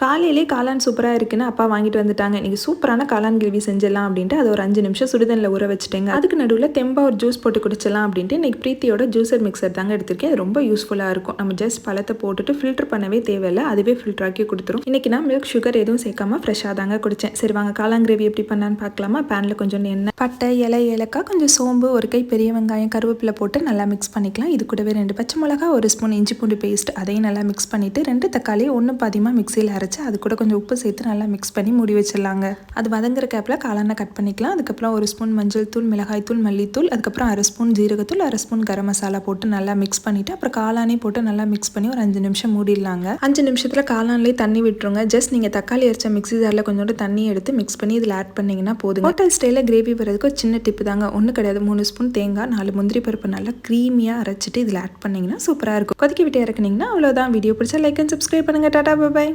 காலையிலே காளான் சூப்பராக இருக்குன்னு அப்பா வாங்கிட்டு வந்துட்டாங்க. இன்றைக்கி சூப்பரான காளான் கிரேவி செஞ்சிடலாம் அப்படின்ட்டு அது ஒரு 5 நிமிஷம் சுடுதண்ணில் ஊற வச்சுட்டேங்க. அதுக்கு நடுவில் தெம்பா ஒரு ஜூஸ் போட்டு குடிச்சிடலாம் அப்படின்ட்டு இன்றைக்கி பிரீத்தியோட ஜூஸர் மிக்சர் தாங்க எடுத்திருக்கேன். அது ரொம்ப யூஸ்ஃபுல்லாக இருக்கும். நம்ம ஜஸ்ட் பழத்தை போட்டுட்டு ஃபில்டர் பண்ணவே தேவையில்லை, அதுவே ஃபில்டர் ஆக்கி கொடுத்துரும். இன்றைக்கி நான் மில்க் சுகர் எதுவும் சேர்க்காம ஃப்ரெஷ்ஷாக தாங்க குடித்தேன். சரி வாங்க காளான் கிரேவி எப்படி பண்ணான்னு பார்க்கலாமா. பேனில் கொஞ்சம் எண்ணெய், பட்டை, இலை, ஏலக்காய், கொஞ்சம் சோம்பு, ஒரு கை பெரிய வெங்காயம், கருவேப்பிலை போட்டு நல்லா மிக்ஸ் பண்ணிக்கலாம். இது கூடவே 2 பச்சை மிளகா, 1 ஸ்பூன் இஞ்சி பூண்டு பேஸ்ட் அதையும் நல்லா மிக்ஸ் பண்ணிவிட்டு 2 தக்காளி 1 பாதியமாக மிக்சியில் அரைச்சி அது கூட கொஞ்சம் உப்பு சேர்த்து நல்லா மிக்ஸ் பண்ணி மூடி வச்சிடலாங்க. அது வதங்குற கேப்பில் காளானை கட் பண்ணிக்கலாம். அதுக்கப்புறம் 1 ஸ்பூன் மஞ்சள் தூள், மிளகாய் தூள், மல்லித்தூள், அதுக்கப்புறம் 1/2 ஸ்பூன் ஜீரகத்தூள், 1/2 ஸ்பூன் கரம் மசாலா போட்டு நல்லா மிக்ஸ் பண்ணிவிட்டு அப்புறம் காளானே போட்டு நல்லா மிக்ஸ் பண்ணி ஒரு 5 நிமிஷம் மூடிடலாங்க. 5 நிமிஷத்தில் காளான்லேயே தண்ணி விட்டுருங்க. ஜஸ்ட் நீங்கள் தக்காளி அரைச்ச மிக்ஸி ஜாரில் கொஞ்சோண்டு தண்ணி எடுத்து மிக்ஸ் பண்ணி இதில் ஆட் பண்ணிங்கன்னா போதும். ஹோட்டல் ஸ்டைலில் கிரேவி வரதுக்கு ஒரு சின்ன டிப்பு தாங்க, ஒன்றும் கிடையாது. 3 ஸ்பூன் தேங்காய், 4 முந்திரி பருப்பு நல்லா க்ரீமியாக அரைச்சிட்டு இதில் ஆட் பண்ணிங்கன்னா சூப்பராக இருக்கும். கொதிக்க விட்டு இறக்குனீங்கன்னா அவ்வளோதான். வீடியோ பிடிச்சா லைக் அண்ட் சப்ஸ்கிரைப் பண்ணுங்கள். டாடா, பாய்.